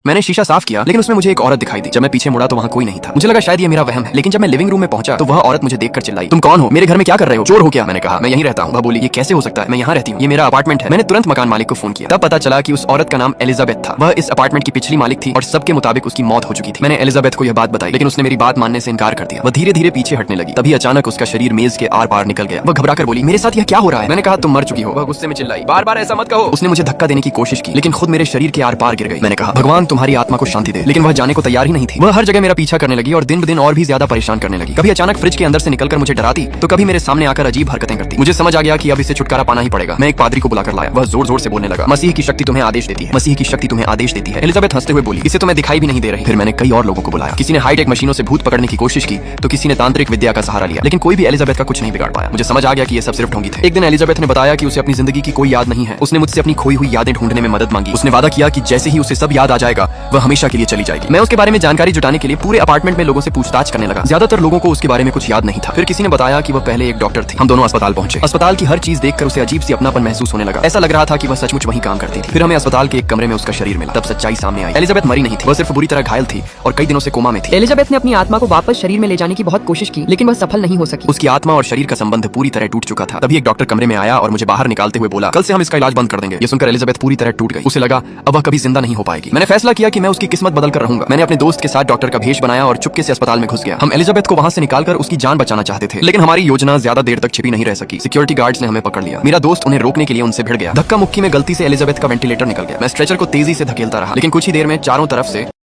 मैंने शीशा साफ किया लेकिन उसमें मुझे एक औरत दिखाई दी। जब मैं पीछे मुड़ा तो वहाँ कोई नहीं था। मुझे लगा शायद ये मेरा वहम है, लेकिन जब मैं लिविंग रूम में पहुंचा तो वह औरत मुझे देखकर चिल्लाई, तुम कौन हो? मेरे घर में क्या कर रहे हो? चोर हो क्या? मैंने कहा मैं यहीं रहता हूँ। वह बोली ये कैसे हो सकता है? मैं यहाँ रहती हूँ, ये मेरा अपार्टमेंट है। मैंने तुरंत मकान मालिक को फोन किया। तब पता चला कि उस औरत का नाम एलिजाबेथ था। वह इस अपार्टमेंट की पिछली मालिक थी और सबके मुताबिक उसकी मौत हो चुकी थी। मैंने एलिजाबेथ को यह बात बताई लेकिन उसने मेरी बात मानने से इनकार कर दिया। वह धीरे धीरे पीछे हटने लगी। तभी अचानक उसका शरीर मेज के आर पार निकल गया। वह घबराकर बोली, मेरे साथ यह क्या हो रहा है? मैंने कहा तुम मर चुकी हो। वह गुस्से में चिल्लाई, बार बार ऐसा मत कहो। उसने मुझे धक्का देने की कोशिश की लेकिन खुद मेरे शरीर के आर पार गिर गई। मैंने कहा भगवान तुम्हारी आत्मा को शांति दे, लेकिन वह जाने को तैयार ही नहीं थी। वह हर जगह मेरा पीछा करने लगी और दिन ब दिन और भी ज्यादा परेशान करने लगी। कभी अचानक फ्रिज के अंदर से निकलकर मुझे डराती तो कभी मेरे सामने आकर अजीब हरकतें करती। मुझे समझ आ गया कि अब इसे छुटकारा पाना ही पड़ेगा। मैं एक पादरी को बुलाकर लाया। वह जोर जोर से बोलने लगा, मसीह की शक्ति तुम्हें आदेश देती है, मसीह की शक्ति तुम्हें आदेश देती है। एलिजाबेथ हंसते हुए बोली, इसे तो मैं दिखाई भी नहीं दे रही। फिर मैंने कई और लोगों को बुलाया। किसी ने हाईटेक मशीनों से भूत पकड़ने की कोशिश की तो किसी ने तांत्रिक विद्या का सहारा लिया, लेकिन कोई भी एलिजाबेथ का कुछ नहीं बिगाड़ पाया। मुझे समझ आ गया कि ये सब सिर्फ ढोंगी थे। एक दिन एलिजाबेथ ने बताया कि उसे अपनी जिंदगी की कोई याद नहीं है। उसने मुझसे अपनी खोई हुई यादें ढूंढने में मदद मांगी। उसने वादा किया कि जैसे ही उसे सब याद आ जाएगा वह हमेशा के लिए चली जाएगी। मैं उसके बारे में जानकारी जुटाने के लिए पूरे अपार्टमेंट में लोगों से पूछताछ करने लगा। ज्यादातर लोगों को उसके बारे में कुछ याद नहीं था। फिर किसी ने बताया कि वह पहले एक डॉक्टर थी। हम दोनों अस्पताल पहुंचे। अस्पताल की हर चीज देखकर उसे अजीब सी अपनापन महसूस होने लगा। ऐसा लग रहा था कि वह सचमुच वहीं काम करती थी। फिर हमें अस्पताल के एक कमरे में उसका शरीर मिला। तब सच्चाई सामने आई। एलिजाबेथ मरी नहीं थी, वह सिर्फ बुरी तरह घायल थी और कई दिनों से कोमा में थी। एलिजाबेथ ने अपनी आत्मा को वापस शरीर में ले जाने की बहुत कोशिश की लेकिन वह सफल नहीं हो सकी। उसकी आत्मा और शरीर का संबंध पूरी तरह टूट चुका था। तभी एक डॉक्टर कमरे में आया और मुझे बाहर निकालते हुए बोला, कल से हम इसका इलाज बंद कर देंगे। ये सुनकर एलिजाबेथ पूरी तरह टूट गई। उसे लगा अब वह कभी जिंदा नहीं हो पाएगी। मैंने फैसला किया कि मैं उसकी किस्मत बदल कर रहूंगा। मैंने अपने दोस्त के साथ डॉक्टर का भेष बनाया और चुपके से अस्पताल में घुस गया। हम एलिजाबेथ को वहां से निकालकर उसकी जान बचाना चाहते थे, लेकिन हमारी योजना ज्यादा देर तक छिपी नहीं रह सकी। सिक्योरिटी गार्ड्स ने हमें पकड़ लिया। मेरा दोस्त उन्हें रोकने के लिए उनसे भिड़ गया। धक्का मुक्की में गलती से एलिजाबेथ का वेंटिलेटर निकल गया। मैं स्ट्रेचर को तेजी से धकेलता रहा, लेकिन कुछ ही देर में चारों तरफ से